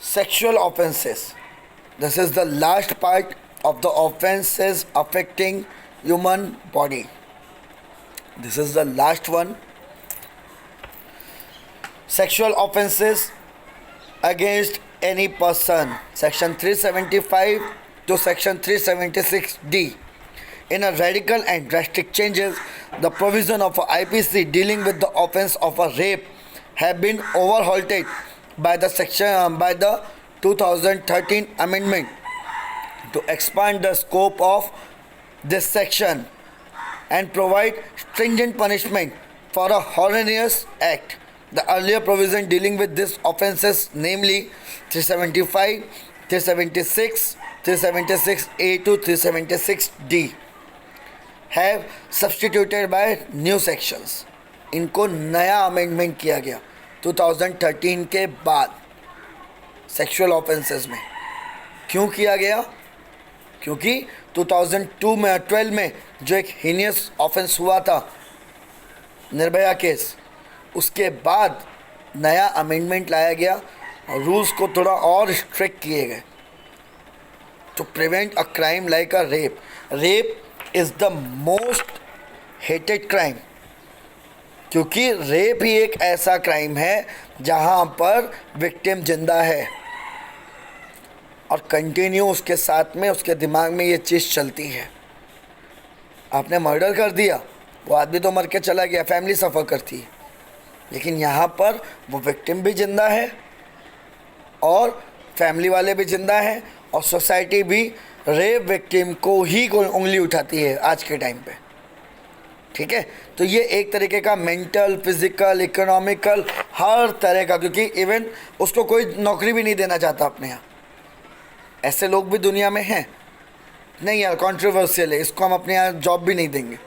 Sexual offenses. This is the last part of the offenses affecting human body. This is the last one. Sexual offenses against any person. Section 375 to Section 376D. In a radical and drastic changes, the provision of IPC dealing with the offense of a rape have been overhauled by the 2013 amendment to expand the scope of this section and provide stringent punishment for a horrendous act. The earlier provision dealing with these offences, namely 375, 376, 376A to 376D, have substituted by new sections. इनको नया amendment किया गया 2013 के बाद sexual offences में. क्यों किया गया? क्योंकि 2002 में 12 में जो एक हीनियस ऑफेंस हुआ था निर्भया केस, उसके बाद नया अमेंडमेंट लाया गया और रूल्स को थोड़ा और स्ट्रिक्ट किए गए to prevent a crime like a rape. Rape is the most hated crime, क्योंकि रेप ही एक ऐसा क्राइम है जहां पर विक्टिम जिंदा है और कंटिन्यू उसके साथ में उसके दिमाग में ये चीज़ चलती है. आपने मर्डर कर दिया, वो आदमी तो मर के चला गया, फैमिली सफ़र करती है, लेकिन यहाँ पर वो विक्टिम भी जिंदा है और फैमिली वाले भी जिंदा हैं और सोसाइटी भी रेप विक्टिम को ही कोई उंगली उठाती है आज के टाइम पे. ठीक है, तो ये एक तरीके का मेंटल, फिजिकल, इकोनॉमिकल, हर तरह का, क्योंकि इवन उसको कोई नौकरी भी नहीं देना चाहता अपने यहाँ. ऐसे लोग भी दुनिया में हैं. नहीं यार, कॉन्ट्रोवर्शियल है, इसको हम अपने यहाँ जॉब भी नहीं देंगे.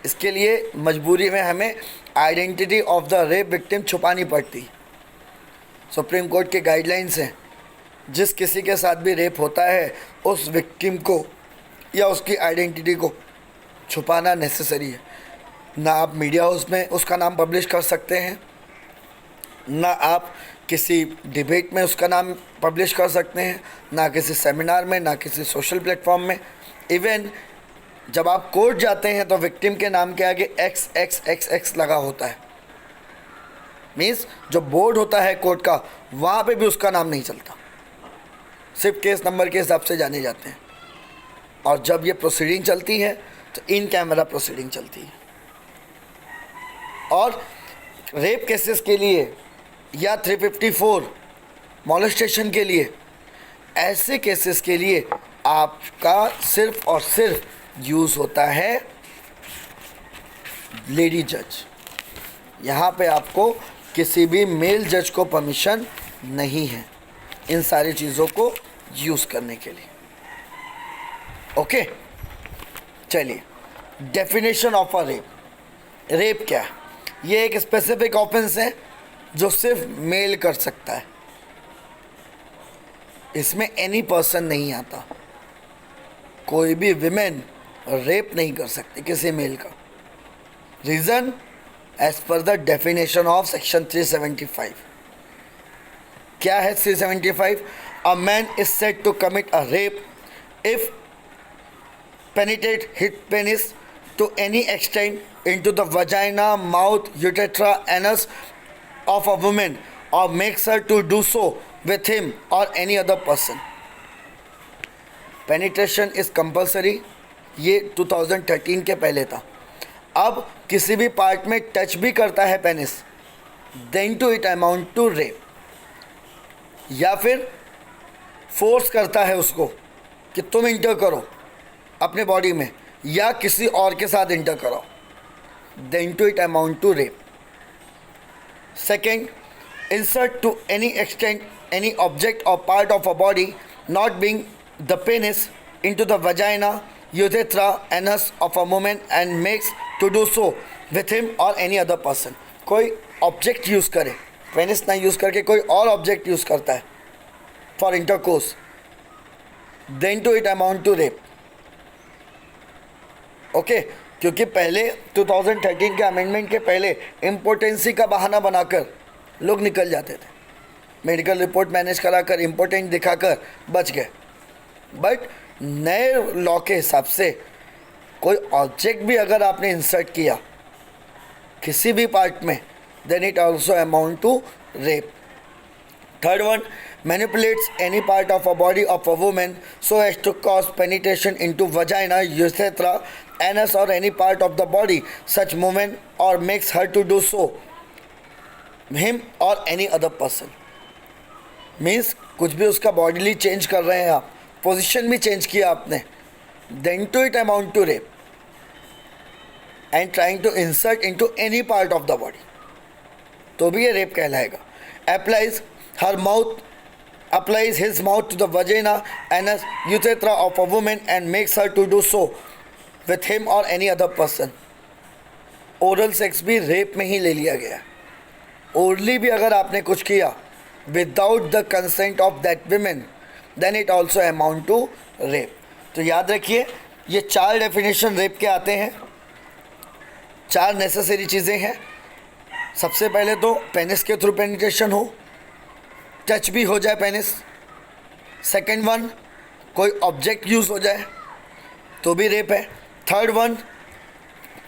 इसके लिए मजबूरी में हमें identity of the rape victim छुपानी पड़ती. सुप्रीम कोर्ट के गाइडलाइंस हैं, जिस किसी के साथ भी रेप होता है उस विक्टिम को या उसकी आइडेंटिटी को छुपाना नेसेसरी है. ना आप मीडिया हाउस में उसका नाम पब्लिश कर सकते हैं, ना आप किसी डिबेट में उसका नाम पब्लिश कर सकते हैं, ना किसी सेमिनार में, ना किसी सोशल प्लेटफॉर्म में. इवन जब आप कोर्ट जाते हैं तो विक्टिम के नाम के आगे XXXX लगा होता है. मीन्स जो बोर्ड होता है कोर्ट का, वहाँ पे भी उसका नाम नहीं चलता, सिर्फ केस नंबर के हिसाब से जाने जाते हैं. और जब ये प्रोसीडिंग चलती है तो इन कैमरा प्रोसीडिंग चलती है. और रेप केसेस के लिए या 354 मॉलेस्टेशन के लिए, ऐसे केसेस के लिए आपका सिर्फ और सिर्फ यूज़ होता है लेडी जज. यहाँ पे आपको किसी भी मेल जज को परमिशन नहीं है इन सारी चीज़ों को यूज़ करने के लिए. ओके, चलिए, definition of a rape. Rape क्या है? ये एक स्पेसिफिक ऑफेंस है जो सिर्फ मेल कर सकता है. इसमें एनी पर्सन नहीं आता. कोई भी विमेन रेप नहीं कर सकती किसी मेल का. Reason as per the definition of section 375. क्या है 375? A man is said to commit a rape if penetrate his penis to any extent into the vagina, mouth, urethra, anus of a woman or makes her to do so with him or any other person. Penetration is compulsory. ये 2013 के पहले था. अब किसी भी part में touch भी करता है penis, then to it amount to rape. या फिर फोर्स करता है उसको कि तुम इंटर करो अपने बॉडी में या किसी और के साथ इंटर कराओ, then to it amount to rape. Second, insert to any extent any object or part of a body not being the penis into the vagina, urethra, anus of a woman and makes to do so with him or any other person. कोई object use करे, penis ना use करके कोई और object use करता है for intercourse, then to it amount to rape. Okay, क्योंकि पहले 2013 के अमेंडमेंट के पहले इम्पोर्टेंसी का बहाना बनाकर लोग निकल जाते थे. मेडिकल रिपोर्ट मैनेज कराकर, इम्पोर्टेंट दिखाकर बच गए। बट नए लॉ के हिसाब से कोई ऑब्जेक्ट भी अगर आपने इंसर्ट किया किसी भी पार्ट में, then it also amount to rape. Third one, manipulates any part of a body of a woman so as to cause penetration into vagina, urethra, anus or any part of the body such movement or makes her to do so, him or any other person। Means कुछ भी उसका bodily change कर रहे हैं आप, position भी change किया आपने, then to it amount to rape and trying to insert into any part of the body, तो भी ये रेप कहलाएगा। applies his mouth to the vagina, anus, urethra of a woman and makes her to do so with him or any other person। Oral sex भी rape में ही ले लिया गया। Orally भी अगर आपने कुछ किया without the consent of that women, then it also amount to rape. तो याद रखिए ये 4 डेफिनेशन रेप के आते हैं, 4 नेसेसरी चीज़ें हैं। सबसे पहले तो पेनिस के थ्रू पेनिट्रेशन हो, टच भी हो जाए पेनिस। सेकेंड वन, कोई ऑब्जेक्ट यूज़ हो जाए तो भी रेप है। थर्ड वन,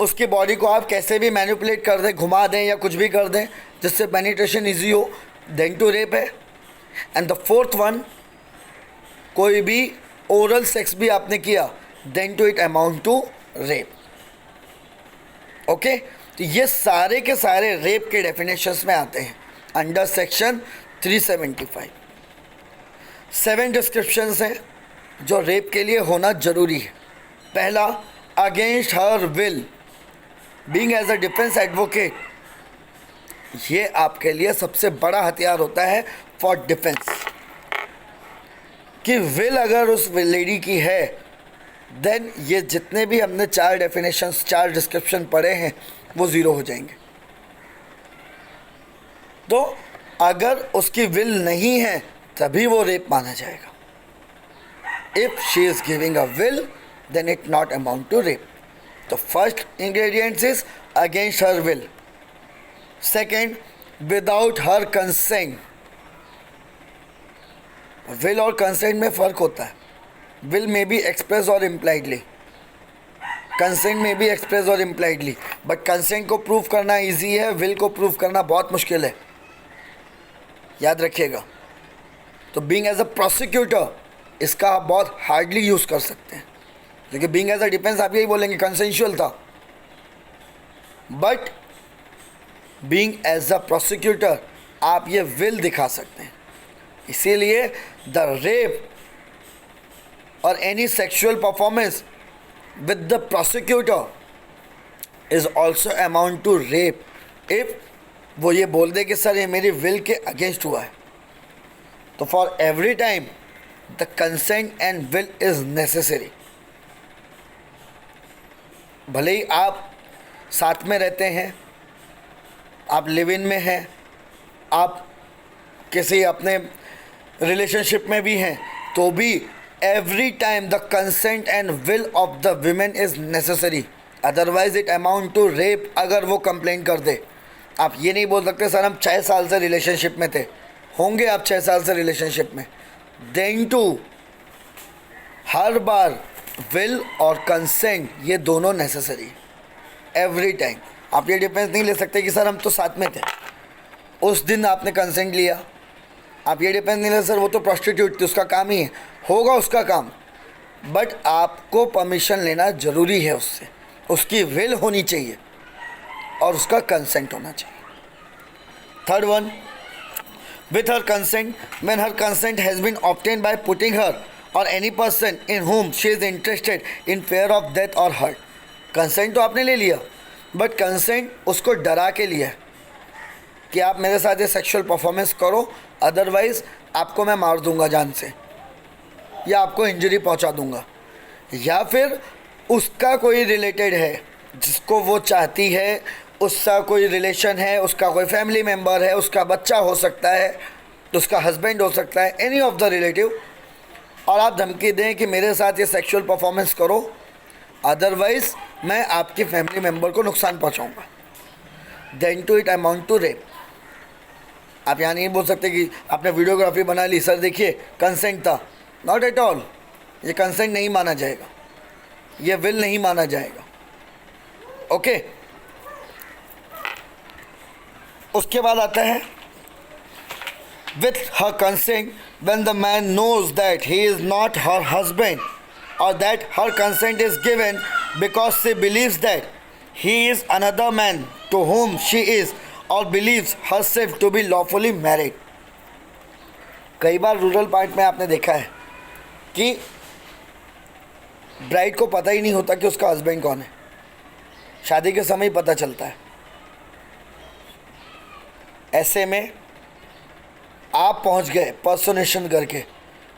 उसकी बॉडी को आप कैसे भी मैनिपुलेट कर दें, घुमा दें या कुछ भी कर दें जिससे पेनिट्रेशन इजी हो, देन टू रेप है। एंड द फोर्थ वन, कोई भी ओरल सेक्स भी आपने किया, then to it amount to rape. Okay, तो ये सारे के सारे रेप के डेफिनेशंस में आते हैं अंडर सेक्शन 375। 7 डिस्क्रिप्शंस हैं जो रेप के लिए होना ज़रूरी है। पहला, against her will, being as a defence advocate, ये आपके लिए सबसे बड़ा हथियार होता है फॉर डिफेंस। कि विल अगर उस लेडी की है, देन ये जितने भी हमने 4 डेफिनेशंस, 4 डिस्क्रिप्शन पढ़े हैं वो ज़ीरो हो जाएंगे। तो अगर उसकी विल नहीं है तभी वो रेप माना जाएगा। If she is giving a will, then it not amount to rape. तो first ingredients is against her will. Second, without her consent. Will और कंसेंट में फ़र्क होता है। विल में बी एक्सप्रेस और इम्प्लाइडली, कंसेंट में भी एक्सप्रेस और इम्प्लाइडली। बट कंसेंट को प्रूव करना इजी है, विल को प्रूव करना बहुत मुश्किल है, याद रखिएगा। तो बीइंग एज अ प्रोसिक्यूटर इसका आप बहुत हार्डली यूज़ कर सकते हैं, क्योंकि बीइंग एज अ डिफेंस आप यही बोलेंगे कंसेंशुअल था। But being as a prosecutor आप ये विल दिखा सकते हैं। इसीलिए द रेप और any sexual performance with the prosecutor is also amount to rape if वो ये बोल दे कि सर ये मेरी विल के अगेंस्ट हुआ है। तो for every time the consent and will is necessary. भले ही आप साथ में रहते हैं, आप लिव इन में हैं, आप किसी अपने रिलेशनशिप में भी हैं, तो भी every time the consent and will of the women is necessary, otherwise it amount to rape. अगर वो कंप्लेंट कर दे, आप ये नहीं बोल सकते सर हम 6 साल से रिलेशनशिप में थे, होंगे आप 6 साल से रिलेशनशिप में, देन टू हर बार विल और कंसेंट ये दोनों नेसेसरी एवरी टाइम। आप ये डिफेंस नहीं ले सकते कि सर हम तो साथ में थे, उस दिन आपने कंसेंट लिया। आप ये डिफेंस नहीं ले सर वो तो प्रोस्टिट्यूट थी, उसका काम ही है, होगा उसका काम, बट आपको परमिशन लेना ज़रूरी है उससे, उसकी विल होनी चाहिए और उसका कंसेंट होना चाहिए। Third one, with her consent, when her consent has been obtained by putting her or any person in whom she is interested in fear of death or hurt। Consent तो आपने ले लिया, बट कंसेंट उसको डरा के लिया कि आप मेरे साथ ये सेक्सुअल परफॉर्मेंस करो, अदरवाइज आपको मैं मार दूंगा जान से या आपको इंजरी पहुंचा दूंगा। या फिर उसका कोई रिलेटेड है जिसको वो चाहती है, उसका कोई रिलेशन है, उसका कोई फैमिली मेम्बर है, उसका बच्चा हो सकता है, उसका हस्बैंड हो सकता है, एनी ऑफ द रिलेटिव, और आप धमकी दें कि मेरे साथ ये सेक्सुअल परफॉर्मेंस करो, अदरवाइज मैं आपकी फैमिली मेम्बर को नुकसान पहुंचाऊंगा, then to it amount to rape. आप यहाँ नहीं बोल सकते कि आपने वीडियोग्राफी बना ली, सर देखिए कंसेंट था। नॉट एट ऑल, ये कंसेंट नहीं माना जाएगा, ये विल नहीं माना जाएगा। ओके, उसके बाद आता है with her consent when the man knows that he is not her husband, or that her consent is given because she believes that he is another man to whom she is or believes herself to be lawfully married. कई बार rural part में आपने देखा है कि bride को पता ही नहीं होता कि उसका हस्बैंड कौन है, शादी के समय ही पता चलता है। ऐसे में आप पहुंच गए पर्सोनेशन करके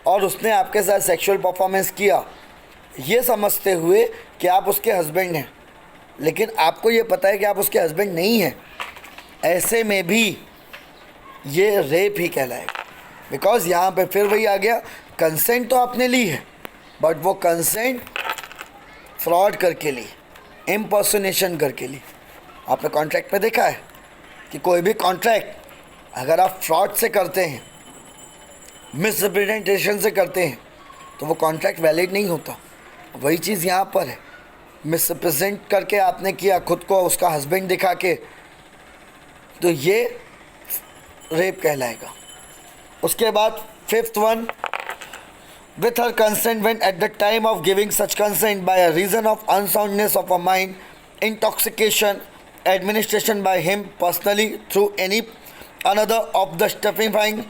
और उसने आपके साथ सेक्सुअल परफॉर्मेंस किया ये समझते हुए कि आप उसके हस्बैंड हैं, लेकिन आपको ये पता है कि आप उसके हस्बैंड नहीं हैं। ऐसे में भी ये रेप ही कहलाएगा, बिकॉज यहाँ पे फिर वही आ गया, कंसेंट तो आपने ली है बट वो कंसेंट फ्रॉड करके ली, इम्पर्सोनेशन करके ली। आपने कॉन्ट्रैक्ट में देखा है कि कोई भी कॉन्ट्रैक्ट अगर आप फ्रॉड से करते हैं, मिसरिप्रेजेंटेशन से करते हैं, तो वो कॉन्ट्रैक्ट वैलिड नहीं होता। वही चीज़ यहाँ पर है, मिसरिप्रेजेंट करके आपने किया खुद को उसका हस्बैंड दिखा के, तो ये रेप कहलाएगा। उसके बाद fifth one, with her consent when at the time of giving such consent by a reason of unsoundness of a mind, intoxication, administration by him personally through any another of the stupefying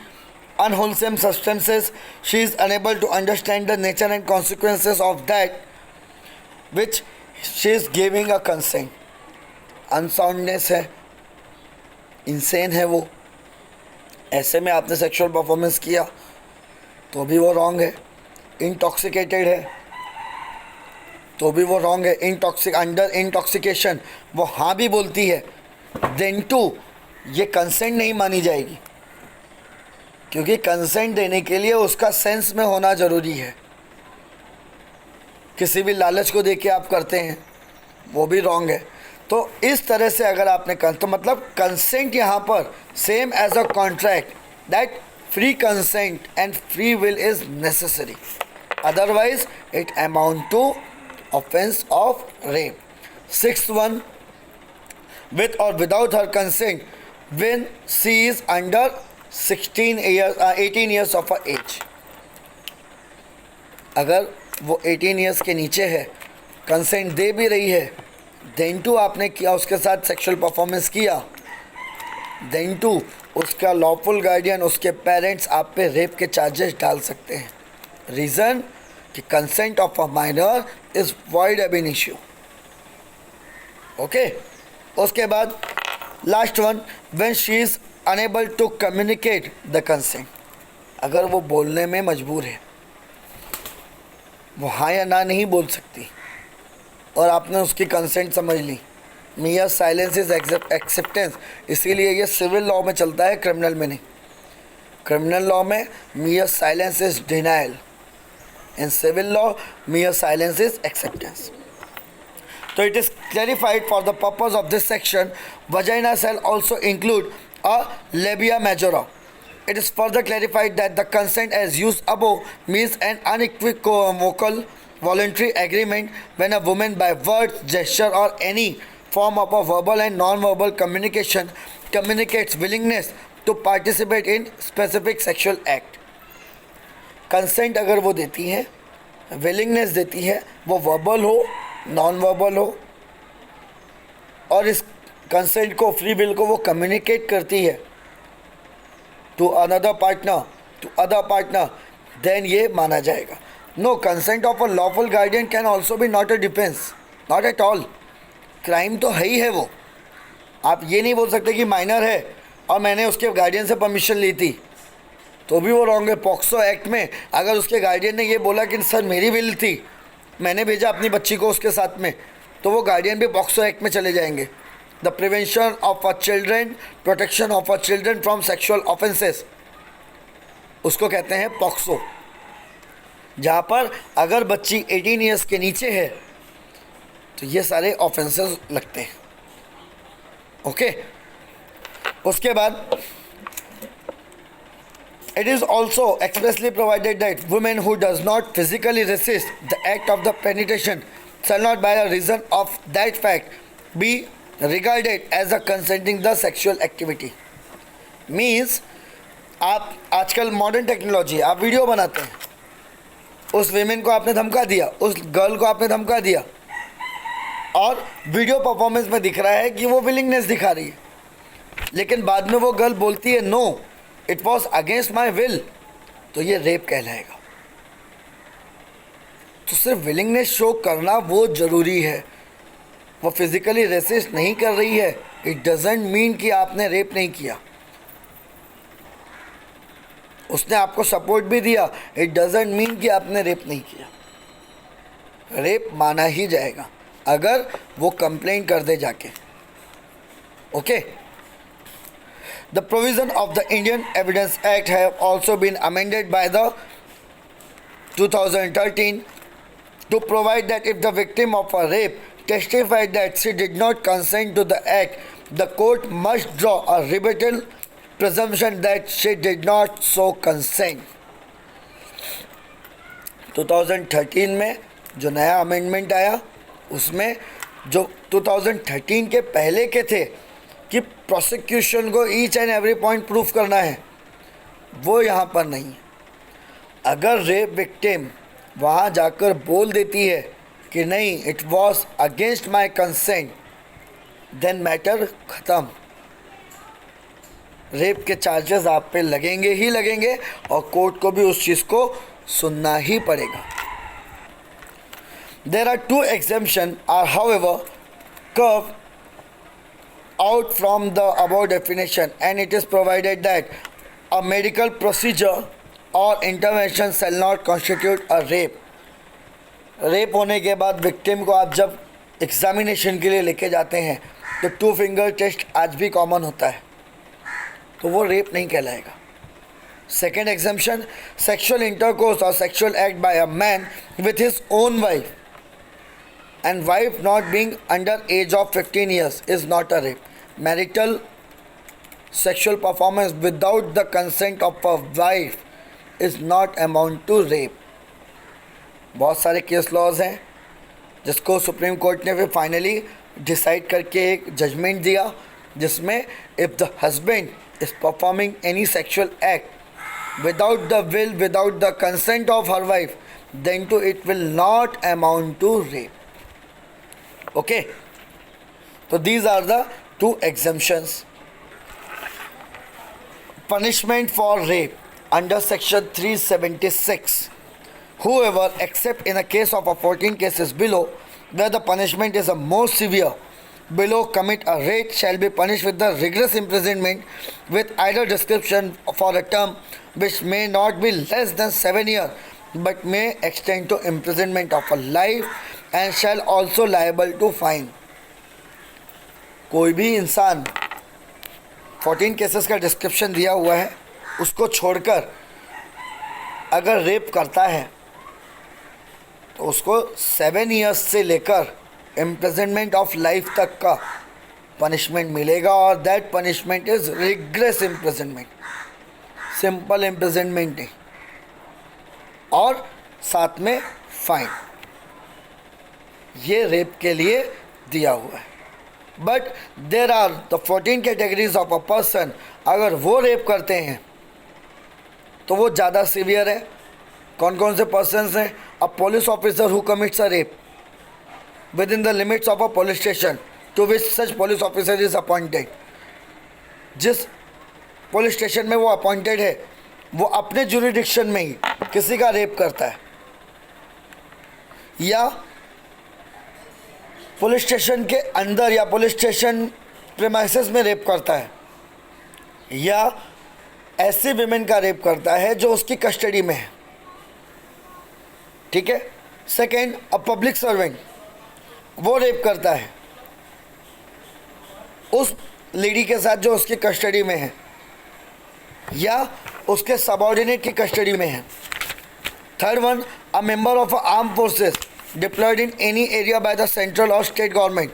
unwholesome substances, she is unable to understand the nature and consequences of that which she is giving a consent. Unsoundness है, insane है वो, ऐसे में आपने sexual performance किया तो भी वो रॉन्ग है। इंटॉक्सिकेटेड है तो भी वो रॉन्ग है। अंडर इंटॉक्सिकेशन वो हाँ भी बोलती है, देन टू ये कंसेंट नहीं मानी जाएगी, क्योंकि कंसेंट देने के लिए उसका सेंस में होना ज़रूरी है। किसी भी लालच को देख के आप करते हैं वो भी रॉन्ग है। तो इस तरह से अगर आपने तो मतलब कंसेंट यहाँ पर same as a contract, that free consent and free will is necessary, otherwise it amount to offence of rape. Sixth one, with or without her consent when she is under 18 years of her age. अगर वो 18 years के नीचे है, consent दे भी रही है, then to आपने किया उसके साथ सेक्सुअल परफॉर्मेंस किया, देन टू उसका लॉफुल गार्डियन, उसके पेरेंट्स आप पे रेप के चार्जेस डाल सकते हैं। रीज़न कि consent of a minor is void ab initio. Okay, उसके बाद last one, when she is unable to communicate the consent, अगर वो बोलने में मजबूर है, वो हाँ या ना नहीं बोल सकती और आपने उसकी कंसेंट समझ ली, मियर साइलेंस इज एक्सेप्टेंस। इसीलिए ये सिविल लॉ में चलता है, क्रिमिनल में नहीं। क्रिमिनल लॉ में mere silence is denial, in civil law mere silence is acceptance. So it is clarified for the purpose of this section, vagina shall also include a labia majora. It is further clarified that the consent as used above means an unequivocal voluntary agreement when a woman by words, gesture or any form of a verbal and non-verbal communication communicates willingness to participate in specific sexual act. Consent अगर वो देती है, willingness देती है, वो verbal हो, non verbal हो, और इस कंसेंट को, फ्री विल को वो कम्युनिकेट करती है टू अनदर पार्टनर, देन ये माना जाएगा। No, consent of a lawful guardian can also be not a defence, not at all. Crime तो है ही है वो। आप ये नहीं बोल सकते कि माइनर है और मैंने उसके गार्डियन से परमिशन ली थी, तो भी वो रॉन्ग है। पॉक्सो एक्ट में अगर उसके गार्डियन ने ये बोला कि सर मेरी विल थी, मैंने भेजा अपनी बच्ची को उसके साथ में, तो वो गार्डियन भी पॉक्सो एक्ट में चले जाएंगे। The prevention of a children, protection of a children from sexual offences, उसको कहते हैं पॉक्सो, जहाँ पर अगर बच्ची 18 ईयर्स के नीचे है तो ये सारे ऑफेंसेस लगते हैं। ओके, उसके बाद It is also expressly provided that woman who does not physically resist the act of the penetration shall not by a reason of that fact be regarded as a consenting the sexual activity. Means आप आजकल modern technology, आप video बनाते हैं, उस women को आपने धमका दिया, उस गर्ल को आपने धमका दिया, और वीडियो परफॉर्मेंस में दिख रहा है कि वो विलिंगनेस दिखा रही है, लेकिन बाद में वो गर्ल बोलती है no it was against my will, तो ये रेप कहलाएगा. तो सिर्फ विलिंगनेस शो करना वो ज़रूरी है. वो फिजिकली रेसिस्ट नहीं कर रही है, इट डजेंट मीन कि आपने रेप नहीं किया. उसने आपको सपोर्ट भी दिया, इट डजेंट मीन कि आपने रेप नहीं किया. रेप माना ही जाएगा अगर वो कंप्लेंट कर दे जाके. Okay. The provision of the Indian Evidence Act have also been amended by the 2013 to provide that if the victim of a rape testified that she did not consent to the act, the court must draw a rebuttal presumption that she did not so consent. 2013 में जो नया amendment आया उसमें जो 2013 के पहले के थे कि प्रोसिक्यूशन को each and every point proof करना है, वो यहाँ पर नहीं है. अगर रेप विक्टिम वहाँ जाकर बोल देती है कि नहीं it was against my consent, then matter ख़त्म. रेप के चार्जेस आप पे लगेंगे ही लगेंगे और कोर्ट को भी उस चीज़ को सुनना ही पड़ेगा. There are two exemptions are however curved out from the above definition, and it is provided that a medical procedure or intervention shall not constitute a rape. Rape होने के बाद विक्टिम को आप जब एग्जामिनेशन के लिए लेके जाते हैं तो 2 फिंगर टेस्ट आज भी कॉमन होता है, तो वो रेप नहीं कहलाएगा. सेकेंड एग्जाम्पशन, सेक्शुअल इंटरकोर्स और sexual act by a man with his own wife and wife not being under age of 15 years is not a rape. Marital sexual performance without the consent of a wife is not amount to rape. बहुत सारे case laws हैं जिसको supreme court ने फिर finally decide करके एक judgement दिया, जिसमें if the husband is performing any sexual act without the will, without the consent of her wife, then to it will not amount to rape. Okay, so these are the two exemptions. Punishment for rape under section 376. Whoever, except in a case of a 14 cases below, where the punishment is a more severe, below commit a rape shall be punished with the rigorous imprisonment with either description for a term which may not be less than 7 years but may extend to imprisonment of a life and shall also liable to fine. कोई भी इंसान 14 cases का description दिया हुआ है उसको छोड़कर अगर रेप करता है तो उसको 7 इयर्स से लेकर इम्प्रिजनमेंट ऑफ लाइफ तक का पनिशमेंट मिलेगा, और that punishment is rigorous imprisonment, simple imprisonment नहीं, और साथ में फाइन. ये रेप के लिए दिया हुआ है. But there are the 14 categories of a person. अगर वो रेप करते हैं तो वो ज़्यादा सीवियर है. कौन कौन से पर्सन्स हैं? A police officer who commits a rape within the limits of a police station to which such police officer is appointed. जिस पुलिस स्टेशन में वो अपॉइंटेड है वो अपने जुरिडिक्शन में ही किसी का रेप करता है, या पुलिस स्टेशन के अंदर या पुलिस स्टेशन प्रेमाइसेस में रेप करता है, या ऐसे विमेन का रेप करता है जो उसकी कस्टडी में है. ठीक है. सेकेंड, अ पब्लिक सर्वेंट, वो रेप करता है उस लेडी के साथ जो उसकी कस्टडी में है या उसके सबऑर्डिनेट की कस्टडी में है. Third one, a member of arm forces deployed in any area by the central और स्टेट गवर्नमेंट.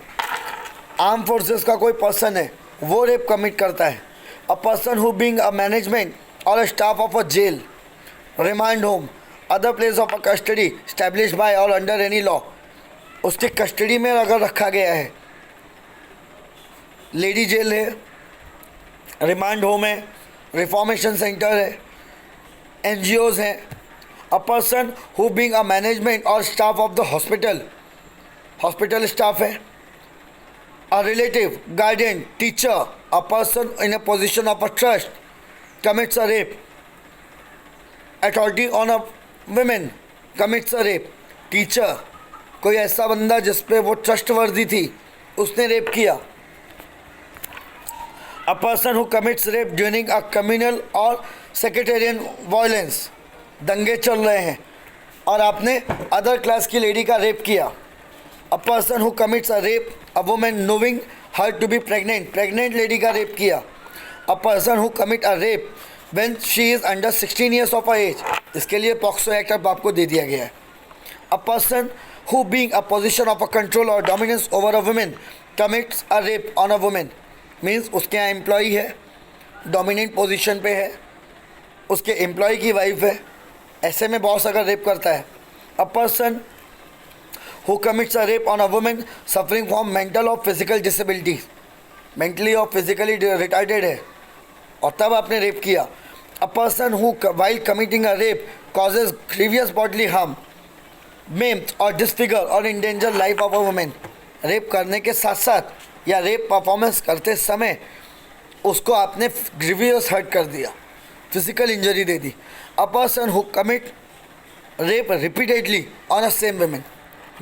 आर्म फोर्सेस का कोई पर्सन है वो रेप कमिट करता है. A person who being a management or a staff of a jail, remand home, other place of a custody established by or under any law, उसके custody में अगर रखा गया है, लेडी जेल है, रिमांड होम है, रिफॉर्मेशन सेंटर है, NGOs हैं, a person who being a management or staff of the hospital staff है, a relative, guardian, teacher, a person in a position of a trust commits a rape, authority on a women commits a rape, teacher, कोई ऐसा बंदा जिस पे वो trustworthy थी उसने rape किया, a person who commits rape during a communal or sectarian violence, दंगे चल रहे हैं और आपने अदर क्लास की लेडी का रेप किया, a person who commits a rape, a woman knowing her to be pregnant lady का रेप किया, a person who commit a rape when she is under 16 years of age, इसके लिए POCSO act अब आपको दे दिया गया है, a person who being a position of a control or dominance over a woman commits a rape on a woman, means उसके यहाँ employee है, डोमिनेंट पोजीशन पे है, उसके एम्प्लॉय की वाइफ है, ऐसे में बॉस अगर रेप करता है, a person who commits a rape on a women suffering from mental और फिजिकल डिसेबिलिटी, मेंटली और फिजिकली रिटार्डेड है और तब आपने रेप किया, a person who while committing a rape causes grievous bodily harm, maimed और डिसफिगर और endanger life of a women, rape करने के साथ साथ या रेप परफॉर्मेंस करते समय उसको आपने ग्रीवियस हर्ट कर दिया, physical injury they the, a person who commit rape repeatedly on a same women,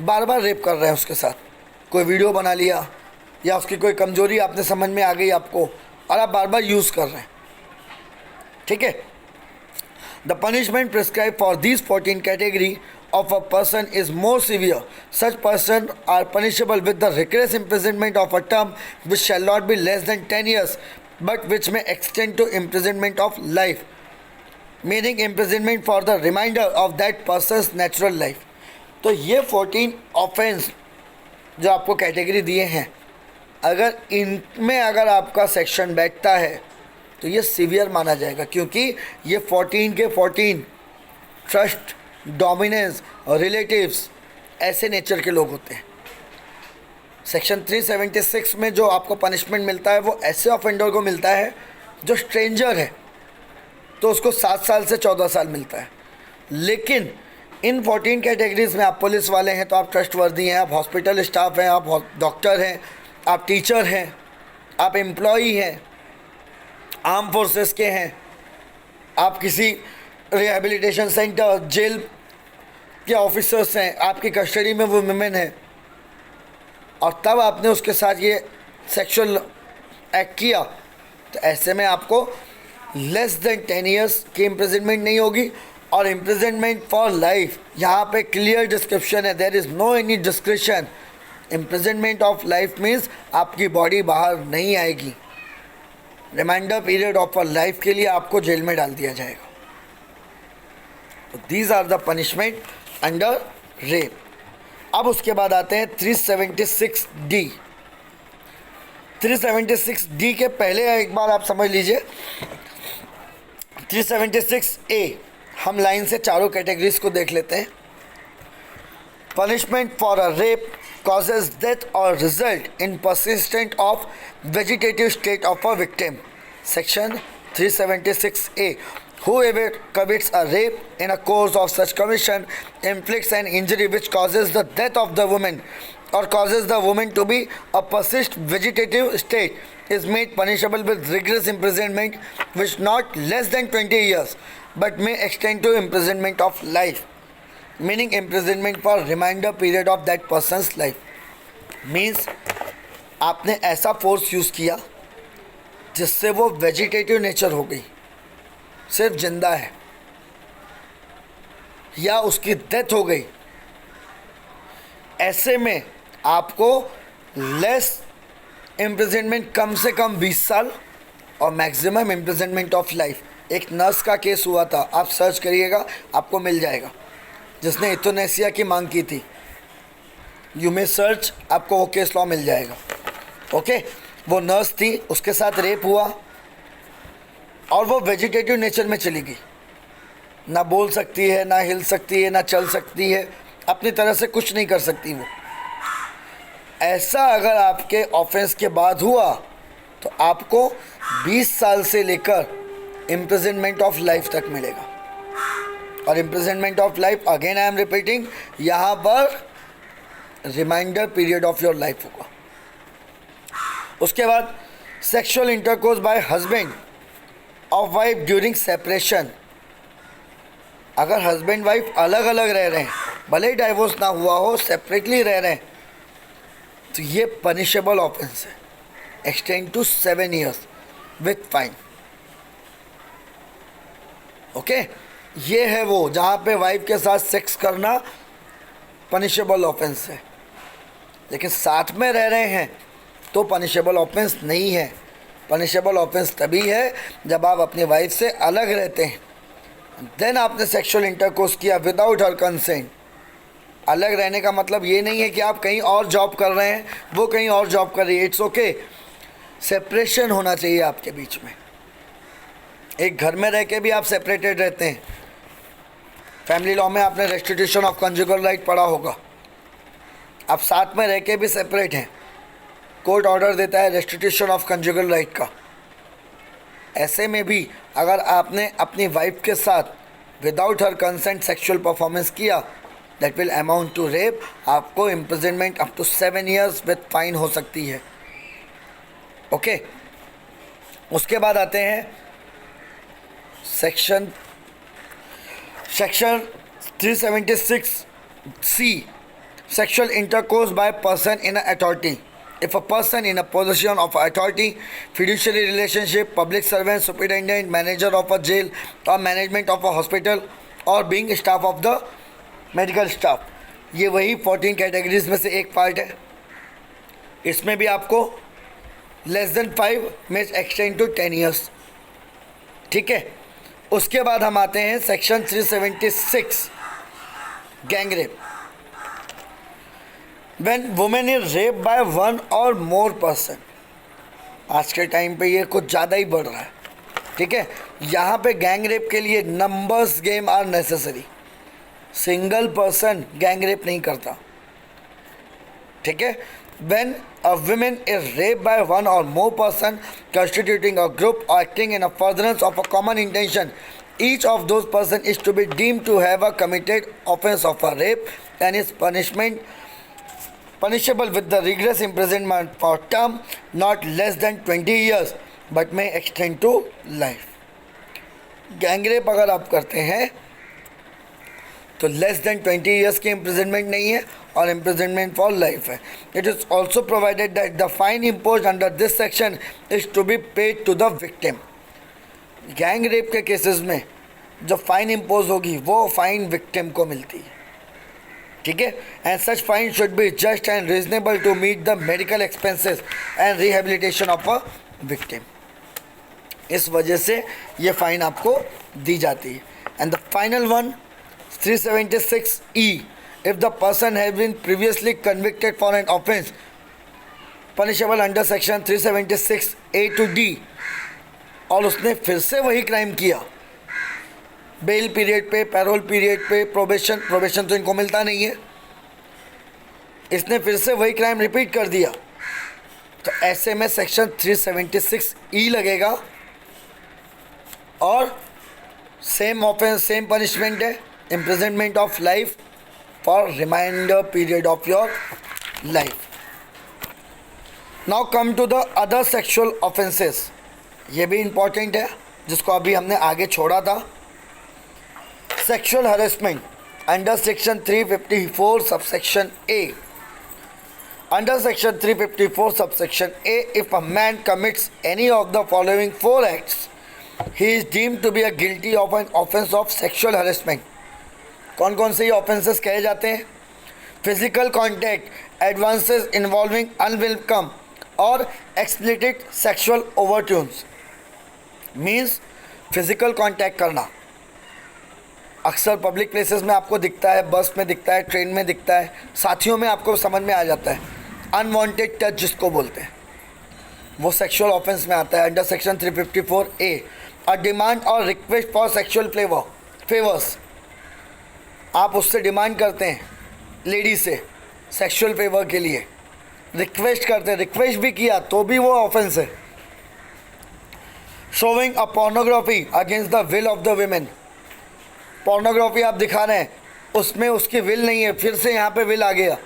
bar bar rape कर रहे हैं उसके साथ, कोई वीडियो बना लिया या उसकी कोई कमजोरी आपने समझ में आ गई आपको और आप बार बार यूज़ कर रहे हैं, ठीक है। The punishment prescribe for this 14 category of a person is more severe. Such persons are punishable with the rigorous imprisonment of a term which shall not be less than 10 years but which may extend to imprisonment of life, meaning imprisonment for the remainder of that person's natural life. तो ये 14 offence जो आपको category दिए हैं, अगर इनमें अगर आपका सेक्शन बैठता है तो ये सीवियर माना जाएगा, क्योंकि ये 14 के 14 ट्रस्ट, डोमिनेंस और रिलेटिव्स ऐसे नेचर के लोग होते हैं। सेक्शन 376 में जो आपको पनिशमेंट मिलता है वो ऐसे ऑफेंडर को मिलता है जो स्ट्रेंजर है, तो उसको 7 साल से 14 साल मिलता है। लेकिन इन 14 कैटेगरीज में आप पुलिस वाले हैं तो आप ट्रस्टवर्दी हैं, आप हॉस्पिटल स्टाफ हैं, आप डॉक्टर हैं, आप टीचर हैं, आप एम्प्लॉई हैं, आर्म फोर्सेस के हैं, आप किसी रिहैबिलिटेशन सेंटर, जेल के ऑफिसर्स हैं, आपकी कस्टडी में वो वुमेन है और तब आपने उसके साथ ये सेक्सुअल एक्ट किया, तो ऐसे में आपको लेस देन 10 ईयर्स की इम्प्रिजनमेंट नहीं होगी और इम्प्रिजनमेंट फॉर लाइफ, यहाँ पे क्लियर डिस्क्रिप्शन है, there is no any description. Imprisonment of life means आपकी बॉडी बाहर नहीं आएगी, reminder period of a life के लिए आपको जेल में डाल दिया जाएगा। तो these are the punishment under rape. अब उसके बाद आते हैं 376D। 376D के पहले एक बार आप समझ लीजिए 376A, हम लाइन से चारों कैटेगरीज को देख लेते हैं। Punishment for a rape causes death or result in persistent of vegetative state of a victim. Section 376A. Whoever commits a rape in a course of such commission inflicts an injury which causes the death of the woman or causes the woman to be a persist vegetative state is made punishable with rigorous imprisonment which not less than 20 years but may extend to imprisonment of life, meaning imprisonment for remainder period of that person's life. Means आपने ऐसा force use किया जिससे वो vegetative nature हो गई, सिर्फ जिंदा है, या उसकी डेथ हो गई, ऐसे में आपको लेस इम्प्रिजनमेंट कम से कम 20 साल और मैक्सिमम इम्प्रिजनमेंट ऑफ लाइफ। एक नर्स का केस हुआ था, आप सर्च करिएगा आपको मिल जाएगा, जिसने इथोनेसिया की मांग की थी, यू मे सर्च, आपको वो केस लॉ मिल जाएगा। ओके, वो नर्स थी, उसके साथ रेप हुआ, और वो वेजिटेटिव नेचर में चली गई, ना बोल सकती है, ना हिल सकती है, ना चल सकती है, अपनी तरह से कुछ नहीं कर सकती वो। ऐसा अगर आपके ऑफेंस के बाद हुआ तो आपको 20 साल से लेकर इम्प्रिजनमेंट ऑफ लाइफ तक मिलेगा। और imprisonment of life, again I am repeating, यहाँ पर reminder period of your life होगा। उसके बाद sexual intercourse by husband of wife during separation. अगर हस्बैंड वाइफ अलग अलग रह रहे हैं, भले ही डाइवोर्स ना हुआ हो, सेपरेटली रह रहे हैं, तो ये पनिशेबल ऑफेंस है, extend to 7 years with fine. Okay, ये है वो जहाँ पे वाइफ के साथ सेक्स करना पनिशेबल ऑफेंस है, लेकिन साथ में रह रहे हैं तो पनिशेबल ऑफेंस नहीं है। पनिशेबल ऑफेंस तभी है जब आप अपनी वाइफ से अलग रहते हैं, देन आपने सेक्सुअल इंटरकोर्स किया विदाउट हर कंसेंट। अलग रहने का मतलब ये नहीं है कि आप कहीं और जॉब कर रहे हैं, वो कहीं और जॉब कर रही है, इट्स ओके। सेपरेशन होना चाहिए आपके बीच में। एक घर में रह के भी आप सेपरेटेड रहते हैं। फैमिली लॉ में आपने रेस्टिट्यूशन ऑफ कंजुगल राइट पढ़ा होगा। आप साथ में रह के भी सेपरेट हैं, कोर्ट ऑर्डर देता है रेस्टिट्यूशन ऑफ कंजुगल राइट का। ऐसे में भी अगर आपने अपनी वाइफ के साथ without her consent sexual performance किया, that will amount to rape. आपको imprisonment up to 7 years with fine हो सकती है। ओके, उसके बाद आते हैं section 376C, sexual intercourse by person in authority. If a person in a position of authority, fiduciary relationship, public servant, superintendent, manager of a jail or management of a hospital or being staff of the medical staff, ये वही 14 categories में से एक part है। इसमें भी आपको less then 5 में एक्सटेंड टू 10 years। ठीक है, उसके बाद हम आते हैं section 376 gang rape. When women is raped by one or more person, आज के टाइम पे ये कुछ ज़्यादा ही बढ़ रहा है। ठीक है, यहाँ पे गैंग रेप के लिए numbers game are necessary. Single person gang rape नहीं करता। ठीक है, when a woman is raped by one or more person constituting a group or acting in a furtherance of a common intention, each of those person is to be deemed to have a committed offense of a rape and is punishable with the rigorous imprisonment for term not less than 20 years but may extend to life। Gang rape अगर आप करते हैं तो less than 20 years की imprisonment नहीं है और imprisonment for life है। It is also provided that the fine impose under this section is to be paid to the victim. Gang rape के केसेस में जो फाइन इम्पोज होगी वो फाइन विक्टिम को मिलती है। ठीक है, and such fine should be just and reasonable to meet the medical expenses and rehabilitation of a victim. इस वजह से ये फाइन आपको दी जाती है। And the final one 376E, if the person has been previously convicted for an offence punishable under section 376A to D और उसने फिर से वही क्राइम किया, बेल पीरियड पे, पैरोल पीरियड पे, प्रोबेशन तो इनको मिलता नहीं है, इसने फिर से वही क्राइम रिपीट कर दिया, तो ऐसे में सेक्शन 376E लगेगा और सेम ऑफेंस सेम पनिशमेंट है, imprisonment of life for remainder period of your life। Now come to the other sexual offenses। ये भी important है जिसको अभी हमने आगे छोड़ा था। Sexual harassment under section 354 subsection A। Under section 354 subsection A, if a man commits any of the following 4 acts, he is deemed to be guilty of an offense of sexual harassment। कौन कौन से ये offences कहे जाते हैं? Physical contact, advances involving unwelcome और explicit sexual overtures. Means physical contact करना अक्सर पब्लिक प्लेसेस में आपको दिखता है, बस में दिखता है, ट्रेन में दिखता है, साथियों में आपको समझ में आ जाता है। अनवांटेड टच जिसको बोलते हैं वो सेक्सुअल ऑफेंस में आता है under section 354A। A demand और रिक्वेस्ट फॉर सेक्सुअल फेवर्स, आप उससे डिमांड करते हैं लेडी से सेक्सुअल फेवर के लिए, रिक्वेस्ट करते हैं, रिक्वेस्ट भी किया तो भी वो ऑफेंस है। Showing a pornography against the will of the women, pornography आप दिखा रहे हैं, उसमें उसकी विल नहीं है, फिर से यहाँ पे विल आ गया,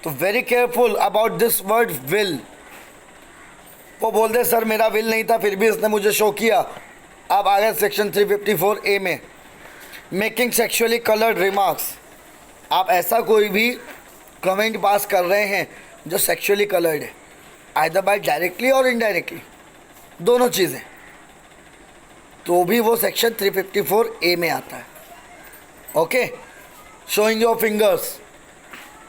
तो very careful about this word will. वो बोल दे सर मेरा विल नहीं था फिर भी इसने मुझे शो किया। अब आ गए सेक्शन 354A में, मेकिंग सेक्सुअली कलर्ड रिमार्क्स, आप ऐसा कोई भी कमेंट पास कर रहे हैं जो सेक्सुअली कलर्ड है, आइदर बाय डायरेक्टली और इनडायरेक्टली, दोनों चीज़ें, तो भी वो सेक्शन 354A में आता है। Okay, showing your fingers,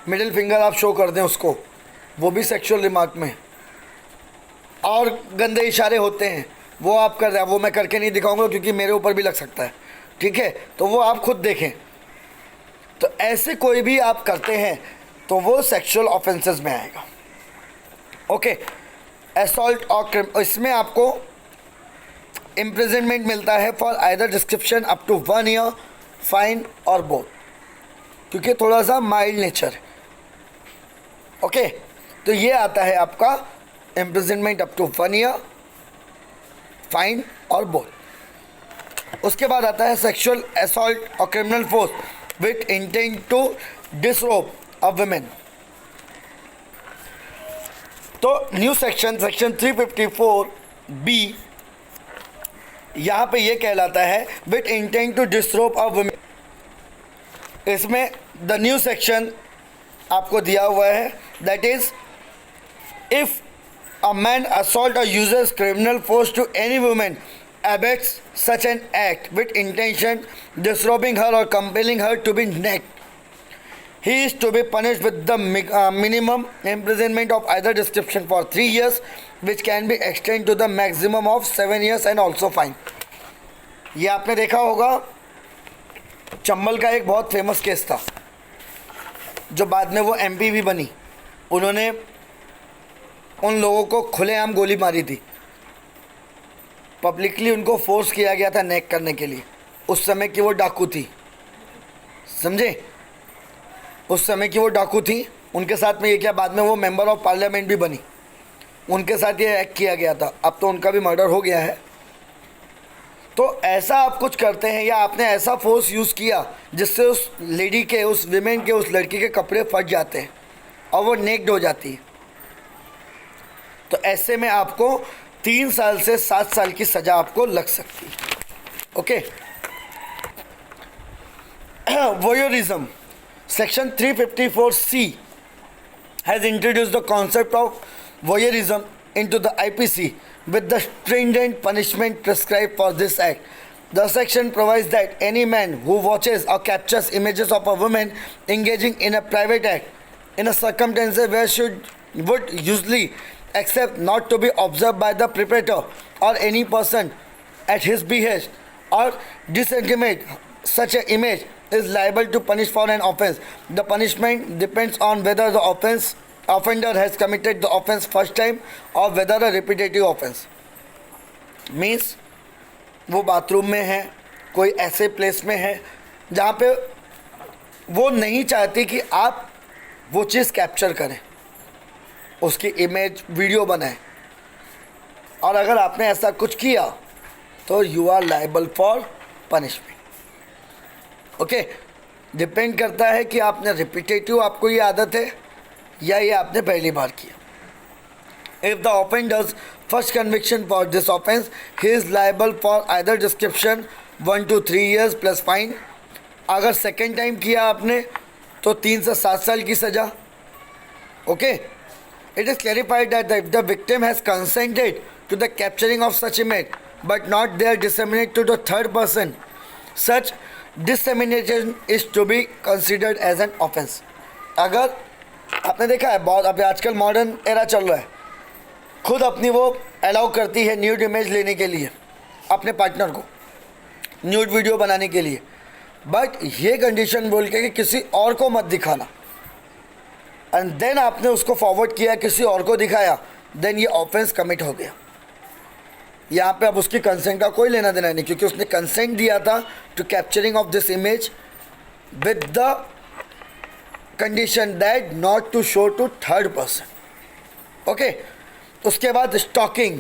middle finger आप शो कर दें उसको, वो भी सेक्सुअल रिमार्क में। और गंदे इशारे होते हैं वो आप कर रहे हैं, वो मैं करके नहीं दिखाऊंगा क्योंकि मेरे ऊपर भी लग सकता है, ठीक है, तो वो आप खुद देखें। तो ऐसे कोई भी आप करते हैं तो वो सेक्सुअल ऑफेंसेस में आएगा। ओके, असॉल्ट और इसमें आपको इम्प्रिजनमेंट मिलता है for either description up to 1 year, fine और बोथ, क्योंकि थोड़ा सा माइल्ड नेचर है। ओके, तो ये आता है आपका imprisonment up to 1 year, fine और बोथ। उसके बाद आता है सेक्सुअल असॉल्ट और criminal force with intent to disrobe a woman. तो न्यू सेक्शन 354B यहाँ पे ये कहलाता है with intent to disrobe a woman. इसमें द न्यू सेक्शन आपको दिया हुआ है, that is if a man assault or uses criminal force to any woman, abets such an act with intention disrobing her or compelling her to be naked, he is to be punished with the minimum imprisonment of either description for 3 years, which can be extended to the maximum of 7 years and also fine। ये आपने देखा होगा, चंबल का एक बहुत famous case था जो बाद में वो MP भी बनी, उन्होंने उन लोगों को खुलेआम गोली मारी थी, पब्लिकली उनको फोर्स किया गया था नेक करने के लिए, उस समय की वो डाकू थी, समझे, उस समय की वो डाकू थी। उनके साथ में ये क्या, बाद में वो मेंबर ऑफ पार्लियामेंट भी बनी, उनके साथ ये एक्ट किया गया था, अब तो उनका भी मर्डर हो गया है। तो ऐसा आप कुछ करते हैं या आपने ऐसा फोर्स यूज़ किया जिससे उस लेडी के, उस विमेन के, उस लड़की के कपड़े फट जाते हैं और वो नेक्ड हो जाती है, तो ऐसे में आपको 3 साल से 7 साल की सज़ा आपको लग सकती है। Okay, voyeurism section 354C has introduced the concept of voyeurism into the IPC with the stringent punishment prescribed for this act. The section provides that any man who watches or captures images of a woman engaging in a private act in a circumstances where would usually except not to be observed by the perpetrator or any person at his behest or disseminate such an image is liable to punish for an offense. The punishment depends on whether the offender has committed the offense first time or whether a repetitive offense. Means वो bathroom में है, कोई ऐसे place में है जहाँ पे वो नहीं चाहती कि आप वो चीज़ कैप्चर करें, उसकी इमेज वीडियो बनाएं, और अगर आपने ऐसा कुछ किया तो you are liable for punishment. Okay, depend करता है कि आपने रिपीटेटिव, आपको ये आदत है या ये आपने पहली बार किया। If the offenders first conviction for this offence he is liable for either description 1 to 3 years plus fine. अगर सेकेंड टाइम किया आपने तो 3 से 7 साल की सज़ा। Okay, it is clarified that if the victim has consented to the capturing of such image but not their disseminate to the third person, such dissemination is to be considered as an offense। अगर आपने देखा है बहुत, अभी आजकल modern era चल रहा है, खुद अपनी वो अलाउ करती है न्यूड इमेज लेने के लिए अपने पार्टनर को, न्यूड वीडियो बनाने के लिए, बट ये कंडीशन बोल के कि किसी और को मत दिखाना, एंड देन आपने उसको फॉरवर्ड किया, किसी और को दिखाया, देन ये ऑफेंस कमिट हो गया। यहाँ पे अब उसकी कंसेंट का कोई लेना देना नहीं, क्योंकि उसने कंसेंट दिया था to capturing of this image with the condition that not to show to third person. Okay, उसके बाद stalking.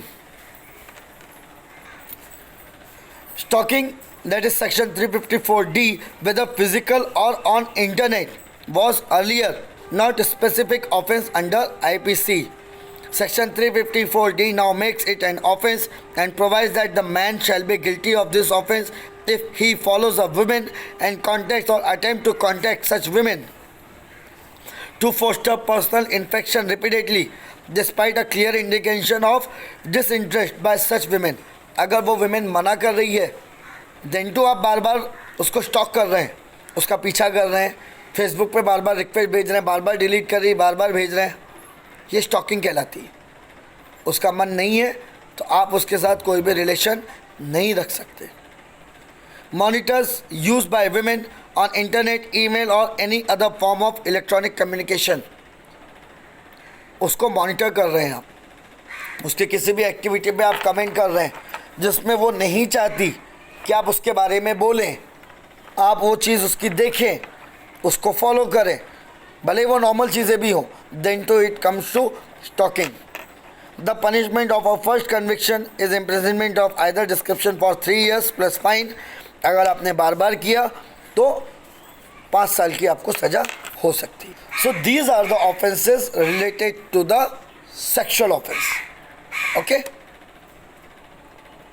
Stalking that is section 354D whether physical or on internet was earlier not a specific offense under IPC. Section 354D now makes it an offense and provides that the man shall be guilty of this offense if he follows a woman and contacts or attempt to contact such women to foster personal infection repeatedly despite a clear indication of disinterest by such women. अगर वो women मना कर रही है, then to आप बार बार उसको stock कर रहे हैं, उसका पीछा कर रहे हैं, फेसबुक पे बार बार रिक्वेस्ट भेज रहे हैं, बार बार डिलीट कर रही है, बार बार भेज रहे हैं, ये स्टॉकिंग कहलाती है। उसका मन नहीं है तो आप उसके साथ कोई भी रिलेशन नहीं रख सकते। Monitors use by women on internet, email और any other form of electronic communication, उसको मॉनिटर कर रहे हैं आप, उसके किसी भी एक्टिविटी पे आप कमेंट कर रहे हैं जिसमें वो नहीं चाहती कि आप उसके बारे में बोलें, आप वो चीज़ उसकी देखें, उसको फॉलो करें, भले वो नॉर्मल चीज़ें भी हों, then to it comes to stalking. The punishment of a first conviction is imprisonment of either description for 3 years plus fine. अगर आपने बार बार किया तो 5 साल की आपको सज़ा हो सकती है। So these are the offences related to the sexual offence. Okay.